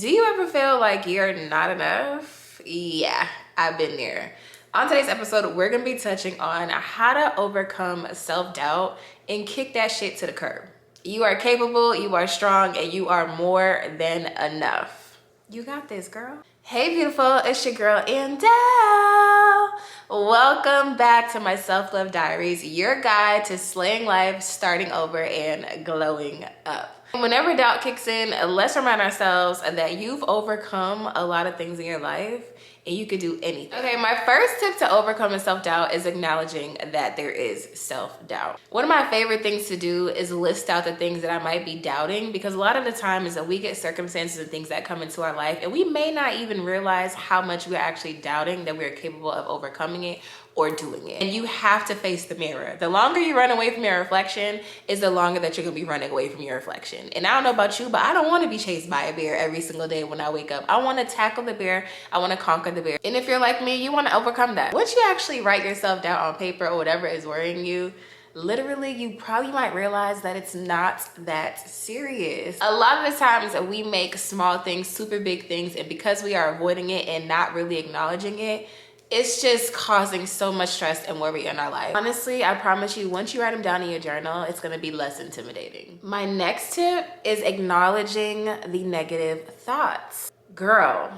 Do you ever feel like you're not enough? Yeah, I've been there. On today's episode, we're gonna be touching on how to overcome self-doubt and kick that shit to the curb. You are capable, you are strong, and you are more than enough. You got this, girl. Hey, beautiful, it's your girl, Andell. Welcome back to my Self Love Diaries, your guide to slaying life, starting over, and glowing up. Whenever doubt kicks in, let's remind ourselves that you've overcome a lot of things in your life and you could do anything. Okay, my first tip to overcoming self-doubt is acknowledging that there is self-doubt. One of my favorite things to do is list out the things that I might be doubting, because a lot of the time is that we get circumstances and things that come into our life and we may not even realize how much we're actually doubting that we're capable of overcoming it or doing it. And you have to face the mirror. The longer you run away from your reflection is the longer that you're gonna be running away from your reflection. And I don't know about you, but I don't wanna be chased by a bear every single day when I wake up. I wanna tackle the bear, I wanna conquer the bear. And if you're like me, you wanna overcome that. Once you actually write yourself down on paper or whatever is worrying you, literally, you probably might realize that it's not that serious. A lot of the times we make small things super big things, and because we are avoiding it and not really acknowledging it, it's just causing so much stress and worry in our life. Honestly, I promise you, once you write them down in your journal, it's gonna be less intimidating. My next tip is acknowledging the negative thoughts. Girl,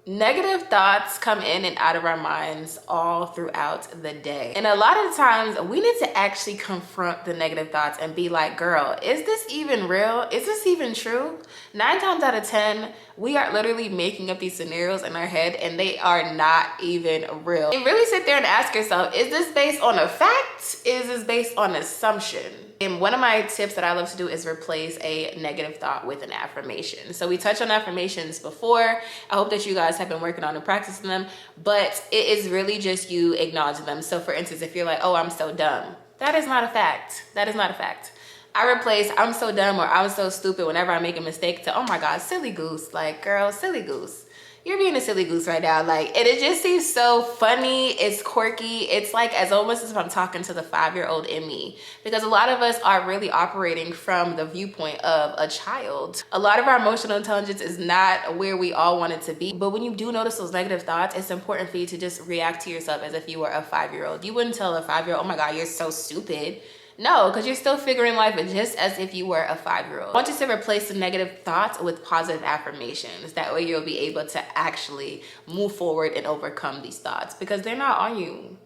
negative thoughts come in and out of our minds all throughout the day. And a lot of times we need to actually confront the negative thoughts and be like, girl, is this even real? Is this even true? 9 times out of 10, we are literally making up these scenarios in our head and they are not even real. And really sit there and ask yourself, is this based on a fact? Is this based on assumption? And one of my tips that I love to do is replace a negative thought with an affirmation. So we touched on affirmations before. I hope that you guys have been working on and practicing them, but it is really just you acknowledging them. So for instance, if you're like, oh, I'm so dumb, that is not a fact. That is not a fact. I replace I'm so dumb or I'm so stupid whenever I make a mistake to, oh my God, silly goose. Like, girl, silly goose. You're being a silly goose right now. Like, and it just seems so funny. It's quirky. It's like as almost as if I'm talking to the 5-year-old in me, because a lot of us are really operating from the viewpoint of a child. A lot of our emotional intelligence is not where we all want it to be. But when you do notice those negative thoughts, it's important for you to just react to yourself as if you were a 5-year-old. You wouldn't tell a 5-year-old, oh my God, you're so stupid. No, because you're still figuring life just as if you were a 5-year-old. I want you to replace the negative thoughts with positive affirmations. That way you'll be able to actually move forward and overcome these thoughts, because they're not on you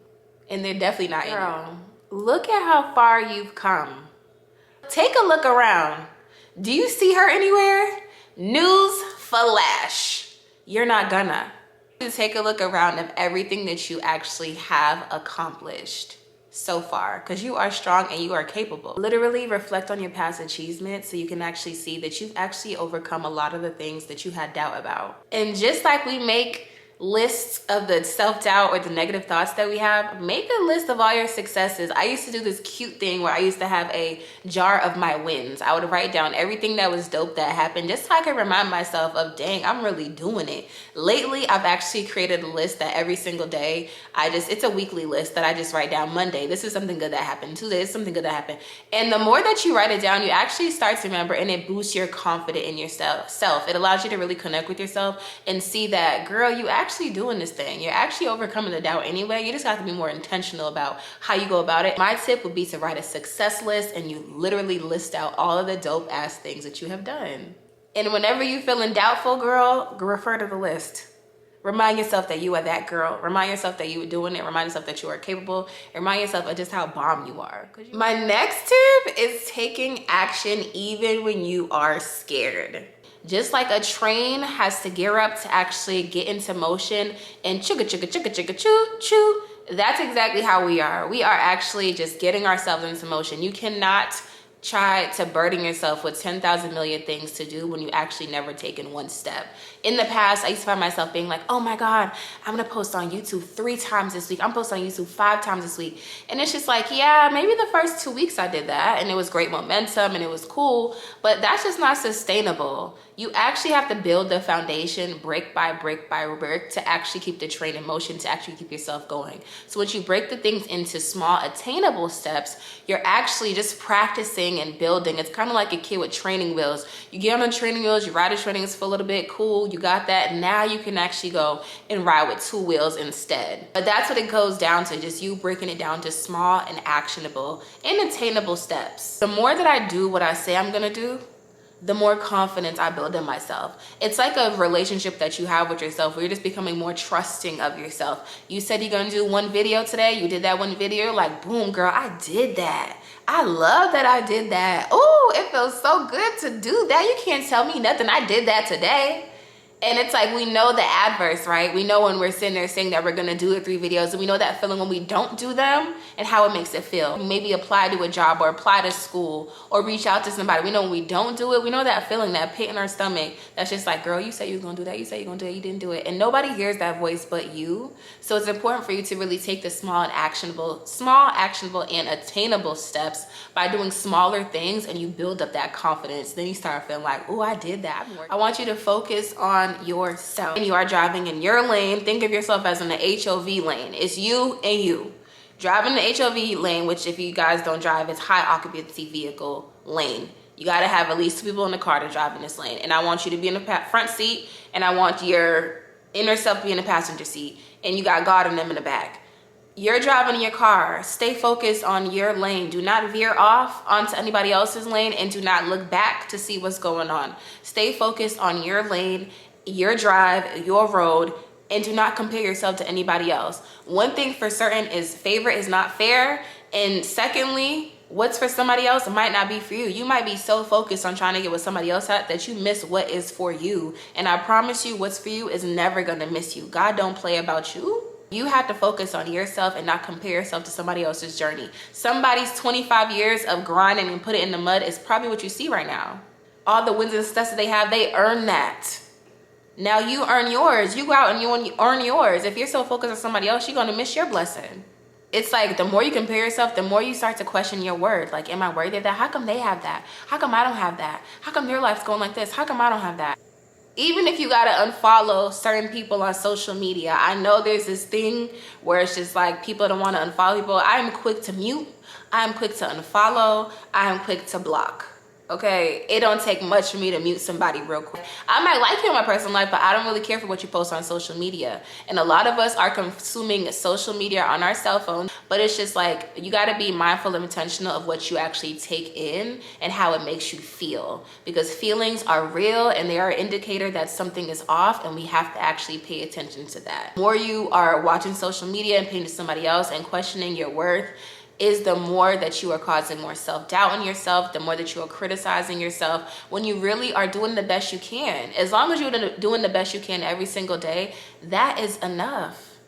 and they're definitely not in you. Look at how far you've come. Take a look around. Do you see her anywhere? News flash. You're not gonna. Take a look around of everything that you actually have accomplished so far, because you are strong and you are capable. Literally reflect on your past achievements so you can actually see that you've actually overcome a lot of the things that you had doubt about. And just like we make lists of the self-doubt or the negative thoughts that we have, make a list of all your successes. I used to do this cute thing where I used to have a jar of my wins. I would write down everything that was dope that happened, just so I could remind myself of, dang, I'm really doing it. Lately, I've actually created a list that every single day, it's a weekly list that I just write down. Monday, this is something good that happened. Tuesday, this is something good that happened. And the more that you write it down, you actually start to remember, and it boosts your confidence in yourself. It allows you to really connect with yourself and see that, girl, you actually doing this thing. You're actually overcoming the doubt anyway. You just have to be more intentional about how you go about it. My tip would be to write a success list and you literally list out all of the dope ass things that you have done. And whenever you're feeling doubtful, girl, refer to the list. Remind yourself that you are that girl. Remind yourself that you are doing it. Remind yourself that you are capable. Remind yourself of just how bomb you are. My next tip is taking action even when you are scared. Just like a train has to gear up to actually get into motion and chugga chugga chugga chugga choo choo, that's exactly how we are. We are actually just getting ourselves into motion. You cannot try to burden yourself with 10,000 million things to do when you actually never taken one step. In the past, I used to find myself being like, oh my God, I'm gonna post on YouTube 3 times this week. I'm posting on YouTube 5 times this week. And it's just like, yeah, maybe the first 2 weeks I did that and it was great momentum and it was cool, but that's just not sustainable. You actually have to build the foundation brick by brick by brick to actually keep the train in motion, to actually keep yourself going. So once you break the things into small attainable steps, you're actually just practicing and building. It's kind of like a kid with training wheels. You get on the training wheels, you ride the training wheels for a little bit, cool, you got that. Now you can actually go and ride with 2 wheels instead. But that's what it goes down to, just you breaking it down to small and actionable and attainable steps. The more that I do what I say I'm gonna do, the more confidence I build in myself. It's like a relationship that you have with yourself where you're just becoming more trusting of yourself. You said you're gonna do 1 video today, you did that 1 video, like boom, girl, I did that. I love that I did that. Oh, it feels so good to do that. You can't tell me nothing, I did that today. And it's like, we know the adverse, right? We know when we're sitting there saying that we're gonna do the 3 videos, and we know that feeling when we don't do them and how it makes it feel. Maybe apply to a job or apply to school or reach out to somebody. We know when we don't do it, we know that feeling, that pit in our stomach. That's just like, girl, you said you was gonna do that. You said you're gonna do it, you didn't do it. And nobody hears that voice but you. So it's important for you to really take the small, actionable and attainable steps by doing smaller things, and you build up that confidence. Then you start feeling like, oh, I did that. I want you to focus on yourself. And you are driving in your lane. Think of yourself as in the HOV lane. It's you and you. Driving the HOV lane, which if you guys don't drive, it's high occupancy vehicle lane. You gotta have at least 2 people in the car to drive in this lane. And I want you to be in the front seat, and I want your inner self to be in the passenger seat. And you got God and them in the back. You're driving in your car. Stay focused on your lane. Do not veer off onto anybody else's lane, and do not look back to see what's going on. Stay focused on your lane, your drive, your road, and do not compare yourself to anybody else. One thing for certain is favor is not fair. And secondly, what's for somebody else might not be for you. You might be so focused on trying to get what somebody else had that you miss what is for you. And I promise you, what's for you is never gonna miss you. God don't play about you. You have to focus on yourself and not compare yourself to somebody else's journey. Somebody's 25 years of grinding and put it in the mud is probably what you see right now. All the wins and success that they have, they earn that. Now you earn yours. You go out and you earn yours. If you're so focused on somebody else, you're gonna miss your blessing. It's like the more you compare yourself, the more you start to question your worth. Like, am I worthy of that? How come they have that? How come I don't have that? How come their life's going like this? How come I don't have that? Even if you gotta unfollow certain people on social media, I know there's this thing where it's just like people don't want to unfollow people. I'm quick to mute. I'm quick to unfollow. I'm quick to block. Okay, it don't take much for me to mute somebody real quick. I might like you in my personal life, but I don't really care for what you post on social media. And a lot of us are consuming social media on our cell phone, but it's just like, you gotta be mindful and intentional of what you actually take in and how it makes you feel. Because feelings are real and they are an indicator that something is off, and we have to actually pay attention to that. The more you are watching social media and paying to somebody else and questioning your worth, is the more that you are causing more self-doubt in yourself, the more that you are criticizing yourself, when you really are doing the best you can. As long as you're doing the best you can every single day, that is enough.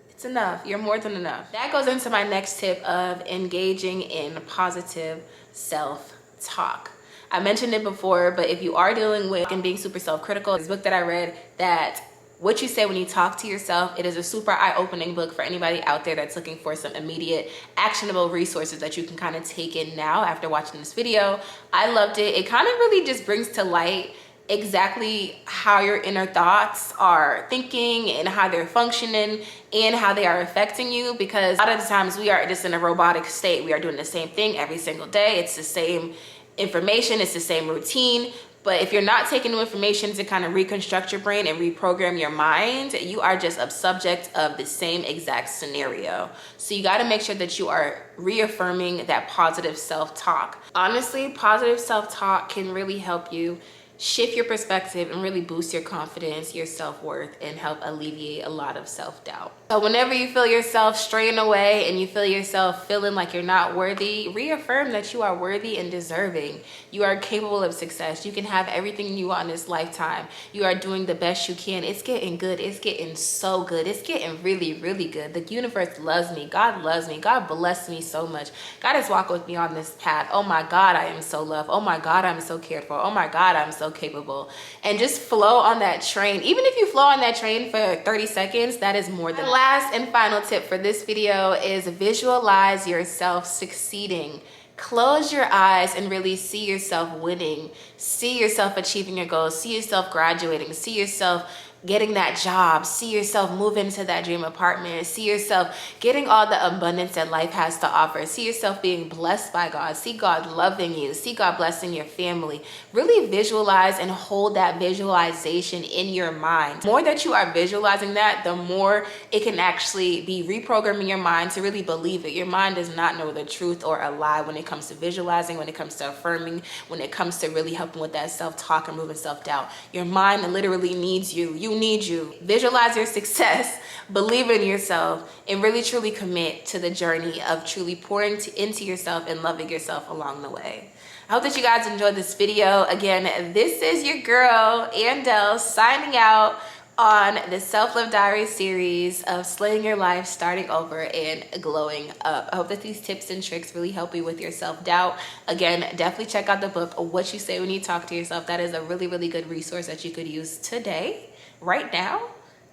It's enough. You're more than enough. That goes into my next tip of engaging in positive self-talk. I mentioned it before, but if you are dealing with and being super self-critical, this book that I read, that What You Say When You Talk to Yourself, it is a super eye-opening book for anybody out there that's looking for some immediate actionable resources that you can kind of take in now after watching this video. I loved it. It kind of really just brings to light exactly how your inner thoughts are thinking and how they're functioning and how they are affecting you, because a lot of the times we are just in a robotic state. We are doing the same thing every single day. It's the same information, it's the same routine. But if you're not taking new information to kind of reconstruct your brain and reprogram your mind, you are just a subject of the same exact scenario. So you got to make sure that you are reaffirming that positive self-talk. Honestly, positive self-talk can really help you shift your perspective and really boost your confidence, your self-worth, and help alleviate a lot of self-doubt. So whenever you feel yourself straying away and you feel yourself feeling like you're not worthy, reaffirm that you are worthy and deserving. You are capable of success. You can have everything you want in this lifetime. You are doing the best you can. It's getting good. It's getting so good. It's getting really, really good. The universe loves me. God loves me. God bless me so much. God is walking with me on this path. Oh my God, I am so loved. Oh my God, I'm so cared for. Oh my God, I'm so capable. And just flow on that train. Even if you flow on that train for 30 seconds, that is more than. The last and final tip for this video is visualize yourself succeeding. close your eyes and really see yourself winning, see yourself achieving your goals, see yourself graduating, see yourself getting that job, see yourself moving into that dream apartment, see yourself getting all the abundance that life has to offer, see yourself being blessed by God, see God loving you, see God blessing your family. Really visualize and hold that visualization in your mind. The more that you are visualizing that, the more it can actually be reprogramming your mind to really believe it. Your mind does not know the truth or a lie when it comes to visualizing, when it comes to affirming, when it comes to really helping with that self-talk and moving self-doubt. Your mind literally needs you. You need you. Visualize your success, believe in yourself, and really truly commit to the journey of truly pouring into yourself and loving yourself along the way. I hope that you guys enjoyed this video. Again, this is your girl, Andel, signing out on the Self Love Diaries series of slaying your life, starting over, and glowing up. I hope that these tips and tricks really help you with your self-doubt. Again, definitely check out the book, What You Say When You Talk to Yourself. That is a really, really good resource that you could use today, right now.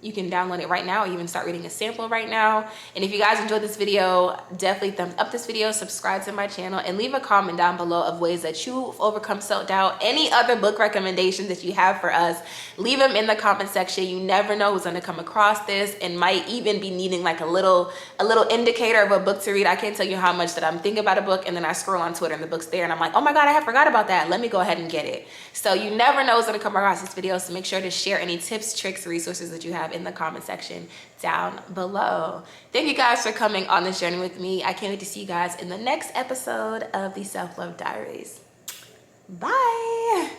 You can download it right now, or even start reading a sample right now. And if you guys enjoyed this video, definitely thumbs up this video, subscribe to my channel, and leave a comment down below of ways that you've overcome self-doubt. Any other book recommendations that you have for us, leave them in the comment section. You never know who's gonna come across this and might even be needing like a little indicator of a book to read. I can't tell you how much that I'm thinking about a book and then I scroll on Twitter and the book's there and I'm like, oh my God, I forgot about that. Let me go ahead and get it. So you never know who's gonna come across this video. So make sure to share any tips, tricks, resources that you have in the comment section down below. Thank you guys for coming on this journey with me. I can't wait to see you guys in the next episode of the Self Love Diaries. Bye.